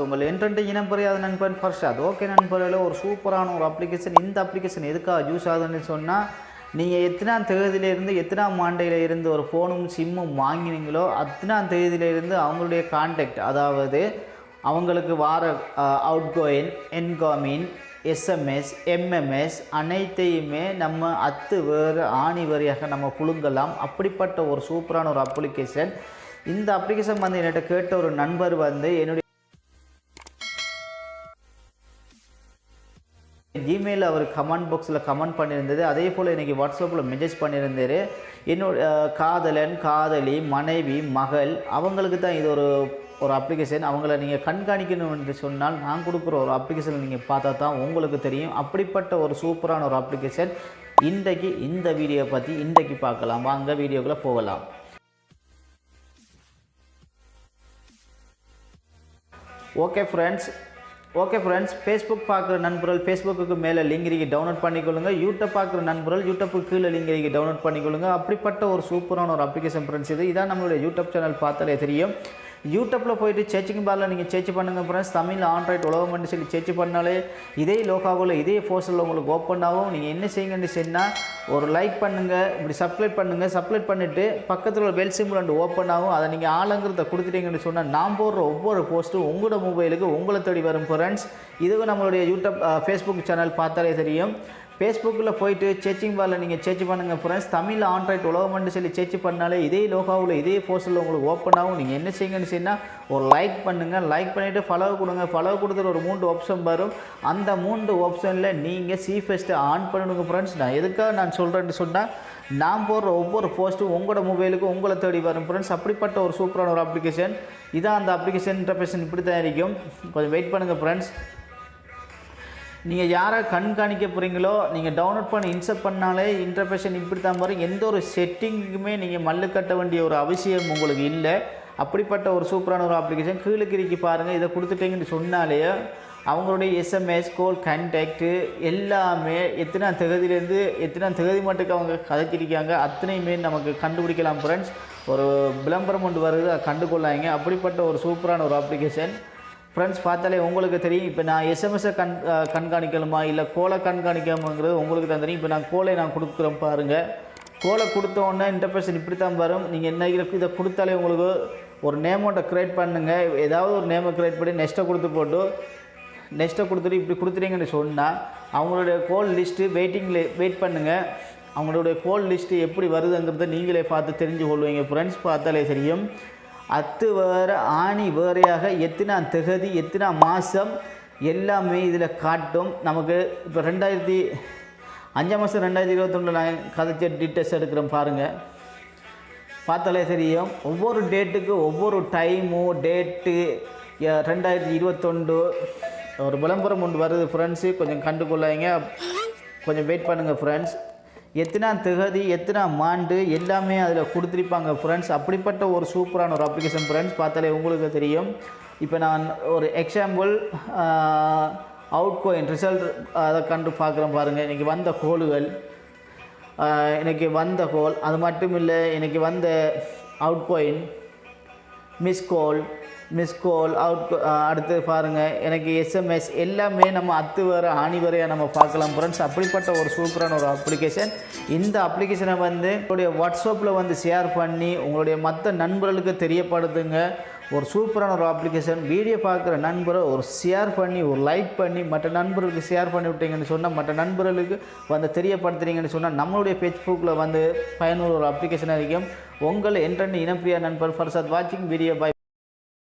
உங்கள் என்ட்ரன்ட்டு இனம் புரியாத நண்பன் ஃபர்ஷாத். ஓகே நண்பர்களே, ஒரு சூப்பரான ஒரு அப்ளிகேஷன். இந்த அப்ளிகேஷன் எதுக்காக யூஸ் ஆகுதுன்னு சொன்னால், நீங்கள் எத்தனாம் தேதியிலேருந்து எத்தனாம் ஆண்டையிலேருந்து ஒரு ஃபோனும் சிம்மும் வாங்கினீங்களோ அத்தனாம் தேதியிலேருந்து அவங்களுடைய கான்டாக்ட், அதாவது அவங்களுக்கு வார அவுட்கோயிங், இன்கமிங், எஸ்எம்எஸ், எம்எம்எஸ் அனைத்தையுமே நம்ம வேறு ஆணி வரியாக நம்ம புழுங்கலாம். அப்படிப்பட்ட ஒரு சூப்பரான ஒரு அப்ளிகேஷன். இந்த அப்ளிகேஷன் வந்து என்கிட்ட கேட்ட ஒரு நண்பர் வந்து என்னுடைய ஜிமெயிலில் அவர் கமெண்ட் பாக்ஸில் கமெண்ட் பண்ணியிருந்தது. அதே போல் இன்றைக்கி வாட்ஸ்அப்பில் மெசேஜ் பண்ணியிருந்தார். என்னோட காதலன், காதலி, மனைவி, மகள் அவங்களுக்கு தான் இது ஒரு அப்ளிகேஷன். அவங்கள நீங்கள் கண்காணிக்கணும் என்று சொன்னால் நான் கொடுக்குற ஒரு அப்ளிகேஷன் நீங்கள் பார்த்தா தான் உங்களுக்கு தெரியும். அப்படிப்பட்ட ஒரு சூப்பரான ஒரு அப்ளிகேஷன். இன்றைக்கு இந்த வீடியோ பற்றி இன்றைக்கு பார்க்கலாம். வாங்க வீடியோக்குள்ளே போகலாம். ஓகே ஃப்ரெண்ட்ஸ், ஃபேஸ்புக் பார்க்குற நண்பர்கள் ஃபேஸ்புக்கு மேலே லிங்க் இருக்கு, டவுன்லோட் பண்ணிக்கொள்ளுங்க. யூடியூப் பார்க்குற நண்பர்கள் யூடியூப்புக்கு கீழே லிங்க் இருக்கு, டவுன்லோட் பண்ணிக்கொள்ளுங்க. அப்படிப்பட்ட ஒரு சூப்பரான ஒரு அப்ளிகேஷன் ஃப்ரெண்ட்ஸ். இதான் நம்மளுடைய யூடியூப் சேனல் பார்த்தாலே தெரியும். யூடியூப்பில் போய்ட்டு சர்ச்சிங் பாரில் நீங்கள் சர்ச் பண்ணுங்கள் ஃப்ரெண்ட்ஸ். தமிழ் ஆண்ட்ராய்டு உலகம்னு சொல்லி சர்ச் பண்ணாலே இதே லோகாவில் இதே போஸ்டரில் உங்களுக்கு ஓப்பன் ஆகும். நீங்கள் என்ன செய்யுங்கன்னு சொன்னால் ஒரு லைக் பண்ணுங்கள், இப்படி சப்ஸ்கிரைப் பண்ணுங்கள். சப்ஸ்கிரைப் பண்ணிவிட்டு பக்கத்தில் ஒரு பெல் சிம்பிள் வந்து ஓப்பன் ஆகும். அதை நீங்கள் ஆளுங்கிறத கொடுத்துட்டீங்கன்னு சொன்னால் நான் போடுற ஒவ்வொரு போஸ்ட்டும் உங்களோட மொபைலுக்கு உங்களை தேடி வரும் ஃப்ரெண்ட்ஸ். இதுவும் நம்மளுடைய யூடியூப் ஃபேஸ்புக் சேனல் பார்த்தாலே தெரியும். ஃபேஸ்புக்கில் போய்ட்டு சர்ச்சிங் பாரில் நீங்கள் சர்ச் பண்ணுங்கள் ஃப்ரெண்ட்ஸ். தமிழ் ஆண்ட்ராய்டு உலகம்னு சொல்லி சர்ச் பண்ணாலே இதே லோகாவில் இதே போஸ்டரில் உங்களுக்கு ஓப்பன் ஆகும். நீங்கள் என்ன செய்யுங்கன்னு சொன்னால் ஒரு லைக் பண்ணுங்கள். லைக் பண்ணிவிட்டு ஃபாலோ கொடுங்க. ஃபாலோ கொடுத்துட்டு ஒரு 3 ஆப்ஷன் வரும். அந்த 3 ஆப்ஷனில் நீங்கள் ஃபஸ்ட்டு ஆன் பண்ணிவிடுங்க ஃப்ரெண்ட்ஸ். நான் எதுக்காக சொல்கிறேன்னு சொன்னால் நான் போடுற ஒவ்வொரு போஸ்ட்டும் உங்களோட மொபைலுக்கு உங்களை தேடி வரும் ஃப்ரெண்ட்ஸ். அப்படிப்பட்ட ஒரு சூப்பரான ஒரு அப்ளிகேஷன். இதான் அந்த அப்ளிகேஷன் இன்டர்ஃபேஷன் இப்படி தான் இருக்கும். கொஞ்சம் வெயிட் பண்ணுங்கள் ஃப்ரெண்ட்ஸ். நீங்கள் யாரை கண்காணிக்க போகிறீங்களோ நீங்கள் டவுன்லோட் பண்ணி இன்ஸ்டால் பண்ணாலே இன்டர்ஃபேஷன் இப்படி தான் வரும். எந்த ஒரு செட்டிங்குமே நீங்கள் மல்லு கட்ட வேண்டிய ஒரு அவசியம் உங்களுக்கு இல்லை. அப்படிப்பட்ட ஒரு சூப்பரான ஒரு அப்ளிகேஷன். கீழே கிரிக்கி பாருங்கள். இதை கொடுத்துட்டீங்கன்னு சொன்னாலே அவங்களுடைய எஸ்எம்எஸ், கால், கான்டாக்டு எல்லாமே எத்தனாம் தேதியிலேருந்து எத்தனாம் தேதி மட்டுக்கு அவங்க கதைச்சிருக்காங்க அத்தனையுமே நமக்கு கண்டுபிடிக்கலாம் ஃப்ரெண்ட்ஸ். ஒரு விளம்பரம் கொண்டு வருது, அதை கண்டுகொள்ளாங்க. அப்படிப்பட்ட ஒரு சூப்பரான ஒரு அப்ளிகேஷன் ஃப்ரெண்ட்ஸ். பார்த்தாலே உங்களுக்கு தெரியும். இப்போ நான் எஸ்எம்எஸை கண்காணிக்கணுமா இல்லை கோலை கண்காணிக்காமங்கிறது உங்களுக்கு தான் தெரியும். இப்போ நான் கோலை கொடுக்குறேன் பாருங்கள். கோலை கொடுத்தோன்னே இன்டர்ஃபேஷன் இப்படி தான் வரும். நீங்கள் என்ன இதை கொடுத்தாலே உங்களுக்கு ஒரு நேமோட்டை க்ரியேட் பண்ணுங்கள். ஏதாவது ஒரு நேமை க்ரியேட் பண்ணி நெக்ஸ்ட்டை கொடுத்துட்டு இப்படி கொடுத்துட்டீங்கன்னு சொன்னால் அவங்களுடைய கோல் லிஸ்ட்டு வெயிட் பண்ணுங்கள். அவங்களுடைய கோல் லிஸ்ட்டு எப்படி வருதுங்கிறத நீங்களே பார்த்து தெரிஞ்சு கொள்வீங்க ஃப்ரெண்ட்ஸ். பார்த்தாலே தெரியும். வேறு ஆணி வேறையாக எத்தனாம் தேதி எத்தனாம் மாதம் எல்லாமே இதில் காட்டும் நமக்கு. இப்போ 5 மாதம் 2021 நான் கதைச்ச டீட்டெயில்ஸ் எடுக்கிறோம் பாருங்கள். பார்த்தாலே தெரியும். ஒவ்வொரு டேட்டுக்கு ஒவ்வொரு டேட்டு 2021 ஒரு விளம்பரம் ஒன்று வருது ஃப்ரெண்ட்ஸு. கொஞ்சம் கண்டுகொள்ளாங்க. கொஞ்சம் வெயிட் பண்ணுங்கள் ஃப்ரெண்ட்ஸ். எத்தனாம் தேதி எத்தனாம் ஆண்டு எல்லாமே அதில் கொடுத்துருப்பாங்க ஃப்ரெண்ட்ஸ். அப்படிப்பட்ட ஒரு சூப்பரான ஒரு அப்ளிகேஷன் ஃப்ரெண்ட்ஸ். பார்த்தாலே உங்களுக்கு தெரியும். இப்போ நான் ஒரு எக்ஸாம்பிள் அவுட்கோயின் ரிசல்ட் அதை கண்டு பார்க்குறேன் பாருங்கள். இன்றைக்கி வந்த கோல்கள், எனக்கு வந்த கோல் அது மட்டும் இல்லை, எனக்கு வந்த அவுட்கோயின், மிஸ் கால் அடுத்து பாருங்கள் எனக்கு எஸ்எம்எஸ் எல்லாமே நம்ம வேறு ஆணி வரையாக நம்ம பார்க்கலாம் ஃப்ரெண்ட்ஸ். அப்படிப்பட்ட ஒரு சூப்பரான ஒரு அப்ளிகேஷன். இந்த அப்ளிகேஷனை வந்து உங்களுடைய வாட்ஸ்அப்பில் ஷேர் பண்ணி உங்களுடைய மற்ற நண்பர்களுக்கு தெரியப்படுத்துங்க. ஒரு சூப்பரான ஒரு அப்ளிகேஷன். வீடியோ பார்க்குற நண்பரை ஒரு ஷேர் பண்ணி ஒரு லைக் பண்ணி மற்ற நண்பர்களுக்கு ஷேர் பண்ணி விட்டீங்கன்னு சொன்னால் மற்ற நண்பர்களுக்கு தெரியப்படுத்துறீங்கன்னு சொன்னால் நம்மளுடைய ஃபேஸ்புக்கில் பயனுள்ள ஒரு அப்ளிகேஷனாக இருக்கும். உங்களை என்ட்ரன்ட் இனப்பிரியா நண்பர் ஃபர்ஷாத் வாட்சிங் வீடியோ. பை.